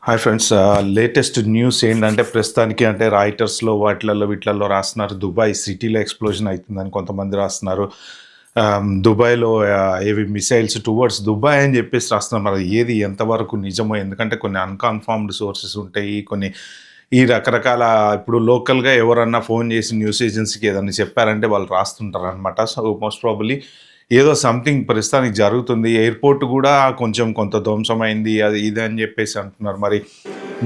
Hi friends. Latest news ఏంటంటే ప్రస్తుతానికి అంటే రాయిటర్స్‌లో వాటిలలో వీటిలలో రాస్తున్నారు. దుబాయ్ సిటీలో ఎక్స్‌ప్లోజన్ అయితుందని కొంతమంది రాస్తున్నారు. దుబాయ్‌లో ఏవి మిసైల్స్ టువర్డ్స్ దుబాయ్ అని చెప్పేసి రాస్తున్నారు. మరి ఏది ఎంతవరకు నిజమో, ఎందుకంటే కొన్ని అన్‌కన్ఫర్మ్డ్ సోర్సెస్ ఉంటాయి. కొన్ని ఈ రకరకాల ఇప్పుడు లోకల్‌గా ఎవరన్నా ఫోన్ చేసి న్యూస్ ఏజెన్సీకి ఏదన్నా చెప్పారంటే వాళ్ళు రాస్తుంటారనమాట. సో, మోస్ట్ ప్రాబబ్లీ ఏదో సంథింగ్ ప్రస్తుతానికి జరుగుతుంది. ఎయిర్‌పోర్ట్ గూడా కొంచెం కొంత ధ్వంసమైంది. అది ఇది అని జెప్పేసి అంటున్నారు. మరి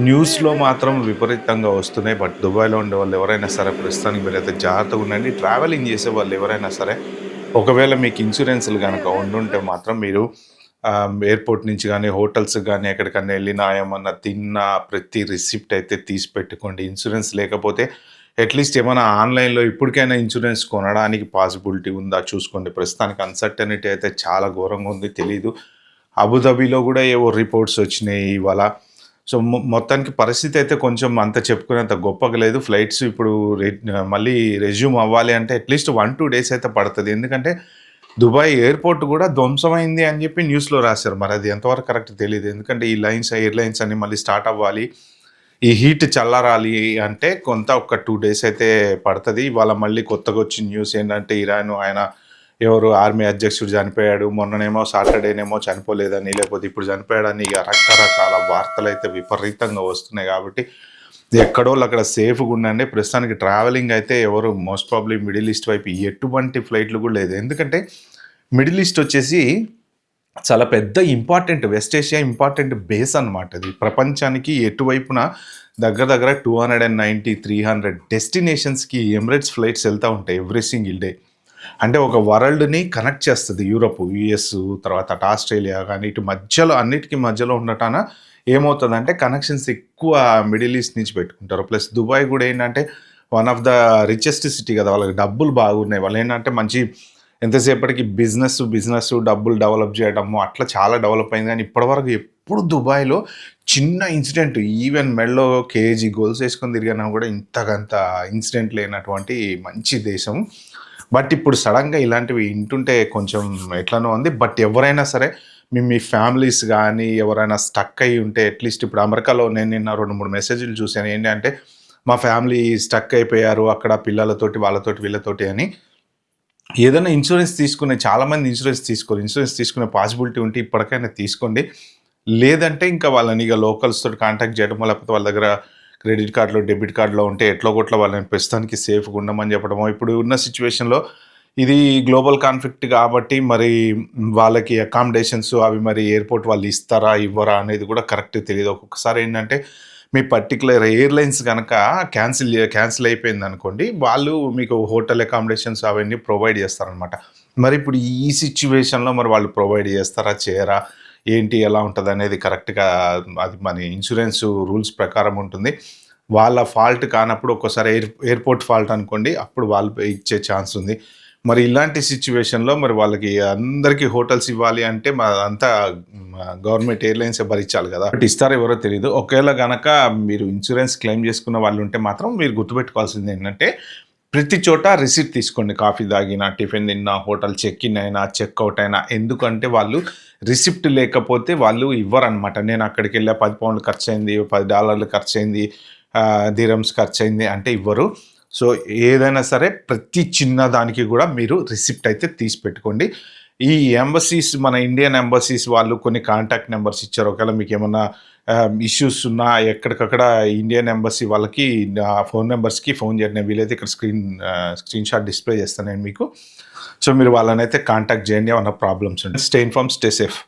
న్యూస్‌లో మాత్రం విపరీతంగా వస్తున్నాయి. బట్ దుబాయ్‌లో ఉండేవాళ్ళు ఎవరైనా సరే ప్రస్తుతానికి మీరైతే జాగ్రత్తగా ఉండండి. ట్రావెలింగ్ చేసేవాళ్ళు ఎవరైనా సరే, ఒకవేళ మీకు ఇన్సూరెన్స్‌లు గనక ఉండుంటే మాత్రం మీరు ఎయిర్‌పోర్ట్ నుంచి గానీ, హోటల్స్‌కి గానీ ఎక్కడికన్నా ఎళ్ళినా, ఏమన్నా తిన్నా ప్రతి రిసిప్ట్ అయితే తీసి పెట్టుకోండి. ఇన్సూరెన్స్ లేకపోతే అట్‌లీస్ట్ ఏమైనా ఆన్‌లైన్‌లో ఇప్పటికైనా ఇన్సూరెన్స్ కొనడానికి పాసిబిలిటీ ఉందా చూసుకోండి. ప్రస్తుతానికి అన్‌సర్టెనిటీ అయితే చాలా ఘోరంగా ఉంది. తెలీదు. అబుదాబిలో గూడా ఏవో రిపోర్ట్స్ వచ్చినాయి ఇవాళ. సో, మొత్తానికి పరిస్థితి అయితే కొంచెం అంత చెప్పుకునేంత గొప్పగా లేదు. ఫ్లైట్స్ ఇప్పుడు మళ్ళీ రెజ్యూమ్ అవ్వాలి అంటే అట్‌లీస్ట్ 1, 2 డేస్ అయితే పడతది. ఎందుకంటే దుబాయ్ ఎయిర్‌పోర్ట్ గూడా ధ్వంసమైంది అని జెప్పి న్యూస్‌లో రాశారు. మరి అది ఎంతవరకు కరెక్ట్ తెలీదు. ఎందుకంటే ఈ ఎయిర్‌లైన్స్ అన్నీ మళ్ళీ స్టార్ట్ అవ్వాలి. ఈ హీట్ చల్లారాలి అంటే ఒక 2 డేస్ అయితే పడతది. ఇవాళ మళ్ళీ కొత్తగా వచ్చిన న్యూస్ ఏంటంటే ఇరాన్ ఆయన ఎవరు ఆర్మీ అధ్యక్షుడు చనిపోయాడు. మొన్ననేమో సాటర్డేనేమో చనిపోలేదని, లేకపోతే ఇప్పుడు చనిపోయాడని ఇక రకరకాల వార్తలైతే విపరీతంగా వస్తున్నాయి. కాబట్టి ఎక్కడోళ్ళు అక్కడ సేఫ్‌గా ఉండండి. ప్రస్తుతానికి ట్రావెలింగ్ అయితే ఎవరు మోస్ట్ ప్రాబబ్లీ మిడిల్ ఈస్ట్ వైపు ఎటువంటి ఫ్లైట్‌లు కూడా లేదు. ఎందుకంటే మిడిల్ ఈస్ట్ వచ్చేసి చాలా పెద్ద important west Asia important base అనమాట అది. ప్రపంచానికి ఎటువైపున దగ్గర దగ్గర 290, 300 డెస్టినేషన్స్‌కి ఎమిరేట్స్ ఫ్లైట్స్ వెళ్తా ఉంటాయి ఎవ్రీ సింగిల్ డే. అంటే ఒక వరల్డ్‌ని కనెక్ట్ చేస్తది. యూరప్, యూఎస్, తర్వాత అటు ఆస్ట్రేలియా గానీ, ఇటు మధ్యలో అన్నిటికి మధ్యలో ఉండటాన ఏమవుతదంటే కనెక్షన్స్ ఎక్కువ మిడిల్ ఈస్ట్ నుంచి పెట్టుకుంటారు. ప్లస్ దుబాయ్ గూడా ఏంటంటే one of the richest city కదా! వాళ్ళకి డబ్బులు బాగున్నాయి. వాళ్ళేంటంటే మంచి ఎంతసేపటికి బిజినెస్ డబ్బులు డెవలప్ చేయడము అట్లా చాలా డెవలప్ అయింది. కానీ ఇప్పటివరకు ఎప్పుడు దుబాయ్‌లో చిన్న ఇన్సిడెంట్ ఈవెన్ మెడలో కేజీ గోల్స్ వేసుకొని తిరిగినా కూడా ఇంతకంత ఇన్సిడెంట్ లేనటువంటి మంచి దేశం. బట్ ఇప్పుడు సడన్‌గా ఇలాంటివి వింటుంటే కొంచెం ఎట్లనో ఉంది. బట్ ఎవరైనా సరే మీ ఫ్యామిలీస్ గానీ ఎవరైనా స్టక్ అయ్యి ఉంటే అట్‌లీస్ట్ ఇప్పుడు అమెరికాలో నేను నిన్న 2, 3 మెసేజ్‌లు చూసాను. ఏంటి అంటే మా ఫ్యామిలీ స్టక్ అయిపోయారు అక్కడ పిల్లలతోటి, వాళ్ళతోటి, వీళ్ళతోటి అని. ఏదైనా ఇన్సూరెన్స్ తీసుకునే చాలామంది ఇన్సూరెన్స్ తీసుకోరు. ఇన్సూరెన్స్ తీసుకునే పాసిబిలిటీ ఉంటే ఇప్పటికైనా తీసుకోండి. లేదంటే ఇంకా వాళ్ళని ఇక లోకల్స్‌తోటి కాంటాక్ట్ చేయడమో, లేకపోతే వాళ్ళ దగ్గర క్రెడిట్ కార్డ్‌లో, డెబిట్ కార్డ్‌లో ఉంటే ఎట్లోగొట్ల వాళ్ళని ప్రస్తుతానికి సేఫ్‌గా ఉండమని చెప్పడమో. ఇప్పుడు ఉన్న సిట్యుయేషన్‌లో ఇది గ్లోబల్ కాన్ఫ్లిక్ట్ కాబట్టి మరి వాళ్ళకి అకామిడేషన్స్ అవి మరి ఎయిర్‌పోర్ట్ వాళ్ళు ఇస్తారా? ఇవ్వరా? అనేది కూడా కరెక్ట్‌గా తెలీదు. ఒక్కొక్కసారి ఏంటంటే మీ పర్టిక్యులర్ ఎయిర్‌లైన్స్ గనక క్యాన్సిల్ అయిపోయిందనుకోండి, వాళ్ళు మీకు హోటల్ అకామిడేషన్స్ అవన్నీ ప్రొవైడ్ చేస్తారనమాట. మరి ఇప్పుడు ఈ సిట్యుయేషన్‌లో మరి వాళ్ళు ప్రొవైడ్ చేస్తారా? చేయరా? ఏంటి? ఎలా ఉంటదనేది కరెక్ట్‌గా అది మన ఇన్సూరెన్స్ రూల్స్ ప్రకారం ఉంటుంది. వాళ్ళ ఫాల్ట్ కానప్పుడు ఒక్కోసారి ఎయిర్‌పోర్ట్ ఫాల్ట్ అనుకోండి, అప్పుడు వాళ్ళు ఇచ్చే ఛాన్స్ ఉంది. మరి ఇలాంటి సిట్యుయేషన్‌లో మరి వాళ్ళకి అందరికీ హోటల్స్ ఇవ్వాలి అంటే అంతా గవర్నమెంట్ ఎయిర్‌లైన్సే భరించాలి గదా! బట్ ఇస్తారో ఎవరో తెలీదు. ఒకవేళ గనక మీరు ఇన్సూరెన్స్ క్లెయిమ్ చేసుకున్న వాళ్ళు ఉంటే మాత్రం మీరు గుర్తుపెట్టుకోవాల్సింది ఏంటంటే, ప్రతి చోట రిసిప్ట్ తీసుకోండి. కాఫీ తాగినా, టిఫిన్ తిన్నా, హోటల్ చెక్ ఇన్ అయినా, చెక్‌ఔట్ అయినా. ఎందుకంటే వాళ్ళు రిసిప్ట్ లేకపోతే వాళ్ళు ఇవ్వరనమాట. నేను అక్కడికెళ్ళా £10 ఖర్చయింది, $10 ఖర్చయింది, దిరమ్స్ ఖర్చయింది అంటే ఇవ్వరు. సో, ఏదైనా సరే ప్రతి చిన్న దానికి గూడా మీరు రిసిప్ట్ అయితే తీసి పెట్టుకోండి. ఈ ఎంబసీస్ మన ఇండియన్ ఎంబసీస్ వాళ్ళు కొన్ని కాంటాక్ట్ నంబర్స్ ఇచ్చారు. ఒకవేళ మీకేమన్నా ఇష్యూస్ ఉన్నా ఎక్కడికక్కడ ఇండియన్ ఎంబసీ వాళ్ళకి ఫోన్ నంబర్స్‌కి ఫోన్ చేయండి. నేను వీలైతే ఇక్కడ స్క్రీన్ షాట్ డిస్‌ప్లే చేస్తాను నేను మీకు. సో, మీరు వాళ్ళనైతే కాంటాక్ట్ చేయండి ఏమన్నా ప్రాబ్లమ్స్ ఉంటే. Stay informed, stay safe.